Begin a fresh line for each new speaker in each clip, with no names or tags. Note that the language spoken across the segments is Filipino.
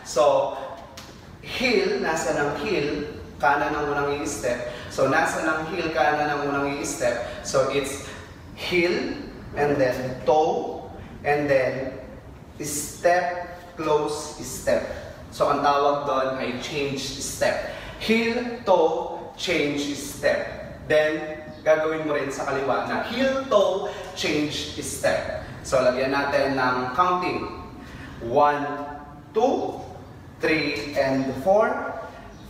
So, heel, nasa ng heel, kanan ang unang i-step. So, nasa ng heel, kanan ang unang i-step. So, it's heel, and then toe, and then step, close, step. So, ang tawag doon ay change step. Heel, toe, change step. Then, gagawin mo rin sa kaliwa na heel, toe, change step. So, lagyan natin ng counting. 1, 2, 3, and 4,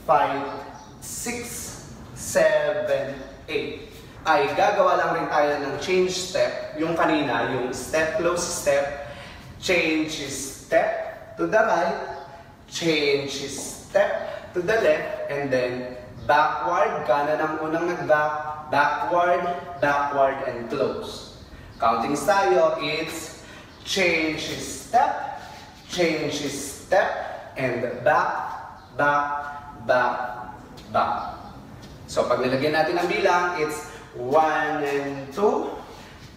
5, 6, 7, 8. Ay, gagawa lang rin tayo ng change step. Yung kanina, yung step, close step, change step to the right, change step to the left, and then backward, kanan ang unang nag-back, backward, backward, and close. Counting tayo, it's change step, and back, back, back, back. So pag nilagyan natin ang bilang, it's 1 and 2,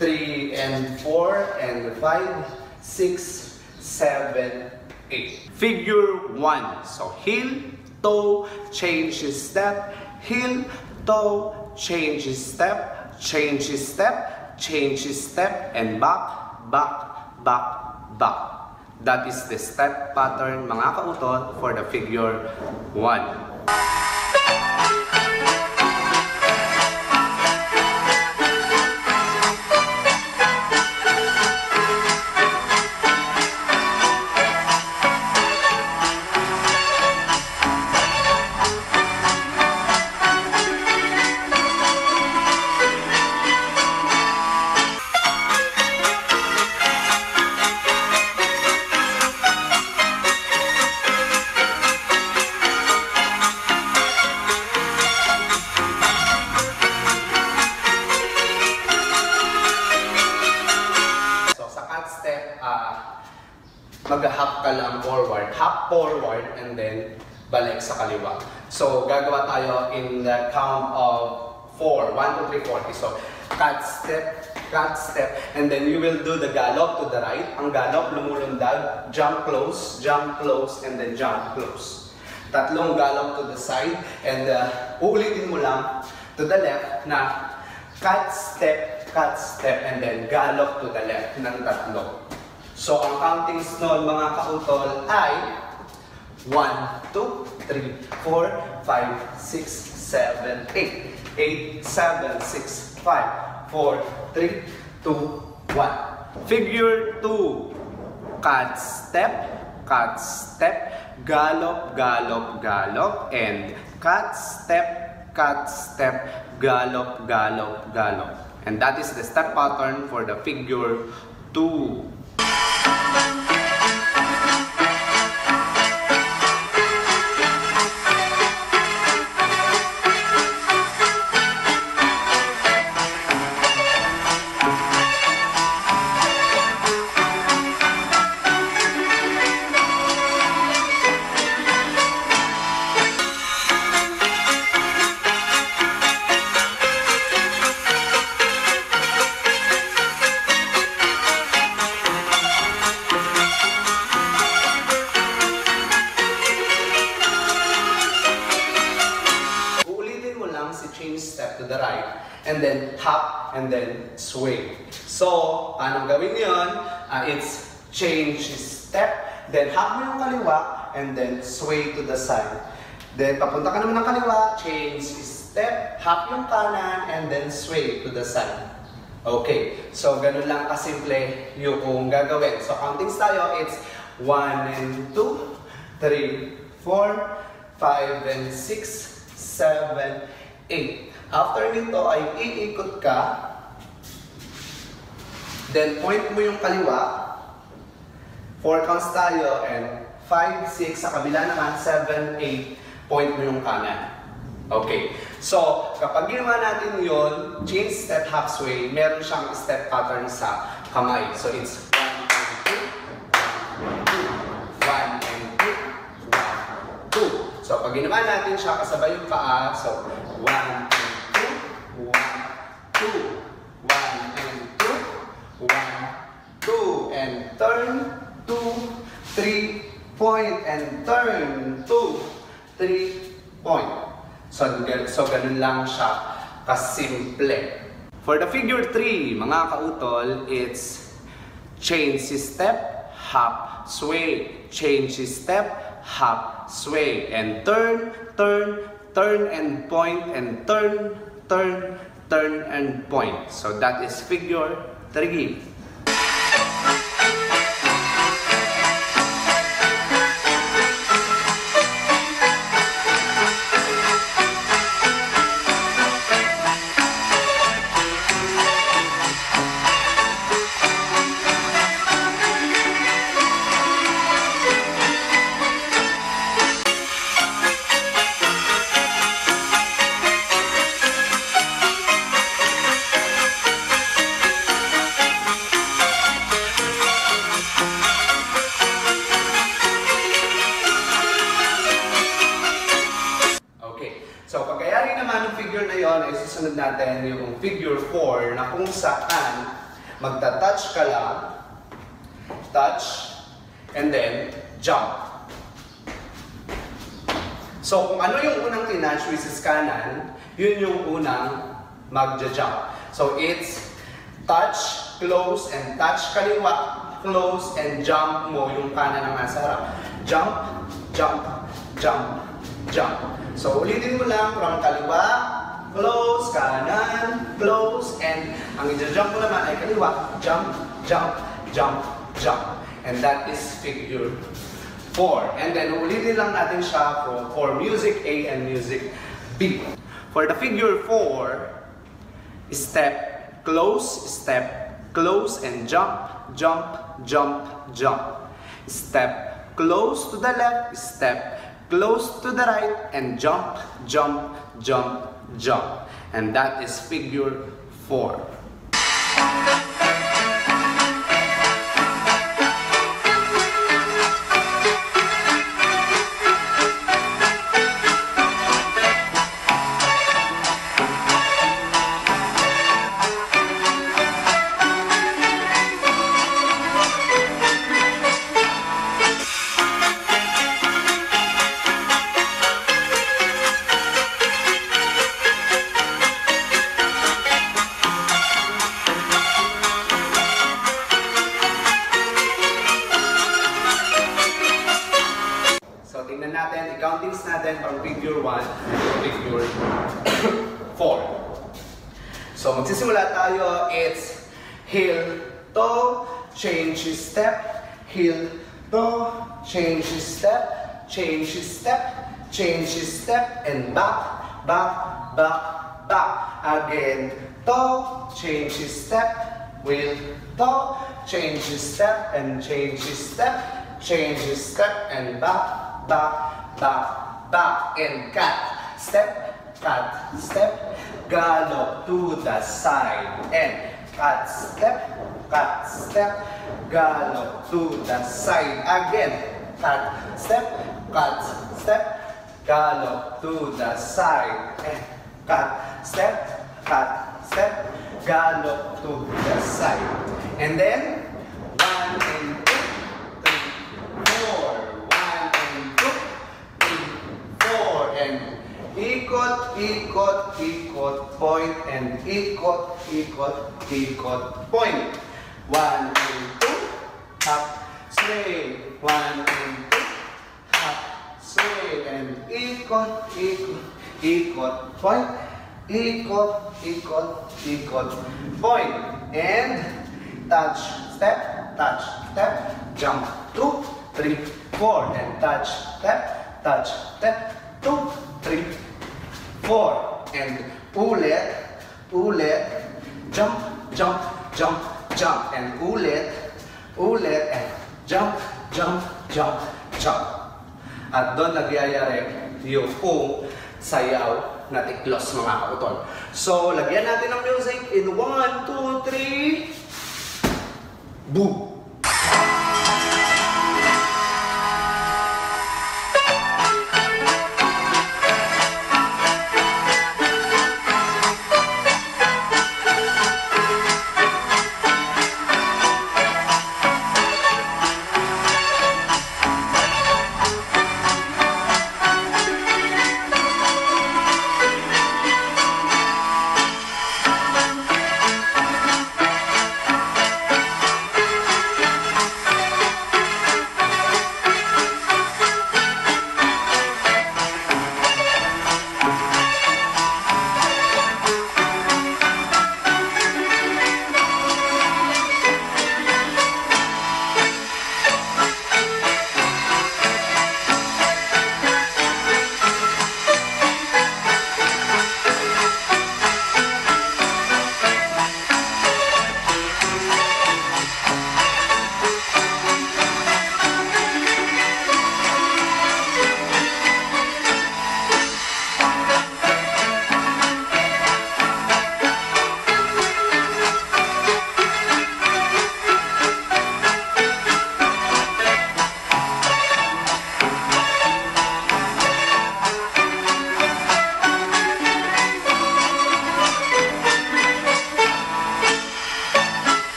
3 and 4, and 5, 6, 7, 8. Figure 1. So heel, toe, change step, heel, toe, change step, change step, change step, and back, back, back, back. That is the step pattern, mga kautot, for the figure 1. Mag-hop ka lang forward, hop forward, and then balik sa kaliwa. So, gagawa tayo in the count of 4. 1, 2, 3, 4. So, cut step, and then you will do the gallop to the right. Ang gallop, lumulundag, jump, close, and then jump, close. Tatlong gallop to the side, and uulitin mo lang to the left na cut step, and then gallop to the left ng tatlo. So, ang countings nun, mga kautol, ay 1, 2, 3, 4, 5, 6, 7, 8. 8, 7, 6, 5, 4, 3, 2, 1. Figure 2. Cut step, gallop, gallop, gallop, and cut step, gallop, gallop, gallop. And that is the step pattern for the figure 2. Change step to the right, and then hop, and then sway. So, paano gawin yun? It's change step, then hop mo yung kaliwa, and then sway to the side. Then, papunta ka naman ng kaliwa, change step, hop yung kanan, and then sway to the side. Okay, so ganun lang kasimple yung gagawin. So, counting tayo, it's 1 and 2, 3, 4, 5, and 6, 7, 8. After nito ay iikot ka, then point mo yung kaliwa, 4 counts tayo, and 5, 6, sa kabila naman, 7, 8, point mo yung kanan. Okay, so kapag ginawa natin yun, change step, half sway, meron siyang step pattern sa kamay. So it's 1 and 2, 1 and 2, 1, 2. So pag ginawa natin siya, kasabay yung paa, so 1 and 2, 1, 2, 1 and 2, 1, 2, and turn, 2, 3, point, and turn, 2, 3, point. So ganun lang siya kasimple. For the figure 3, mga kautol, it's change step, hop, sway, change step, hop, sway, and turn, turn, turn and point, and turn, turn, turn and point. So that is figure 3. So, pagkayari naman ng figure na yon, ay susunod natin yung figure 4 na kung saan magta-touch ka lang, touch, and then jump. So, kung ano yung unang tinouch, which is kanan, yun yung unang magja-jump. So, it's touch, close, and touch kaliwa, close, and jump mo yung kanan na nasa harap. Jump, jump, jump, jump. So, ulitin mo lang from kaliwa, close, kanan, close, and ang i-jump mo naman ay kaliwa, jump, jump, jump, jump. And that is figure 4. And then, ulitin lang natin siya for music A and music B. For the figure 4, step, close, and jump, jump, jump, jump. Step, close to the left, step, close to the right, and jump, jump, jump, jump. And that is figure 4. Tingnan natin, i-countings natin from figure 1 to figure 4. So, magsisimula tayo. It's heel, toe, change step, heel, toe, change step, change step, change step, and back, back, back, back. Again, toe, change step, wheel, toe, change step, and change step, and back, back, back, back, and cut, step, gallop to the side, and cut, step, gallop to the side, again, cut, step, gallop to the side, and cut, step, gallop to the side, and then, 1 and 2, 3, 4, and ikot, ikot, ikot, point, and ikot, ikot, ikot, point. 1 and 2, hop, sway. 1 and 2, hop, sway, and ikot, ikot, ikot, point. Ikot, ikot, ikot, point. And touch, step, jump, 2, 3, 4, and touch, step, 2, 3, 4, and ulit, jump, jump, jump, jump, and ulit, and jump, jump, jump, jump. At doon nagyayari yung sayaw na tiklos, mga kautol. So, lagyan natin ng music in 1, 2, 3, boom!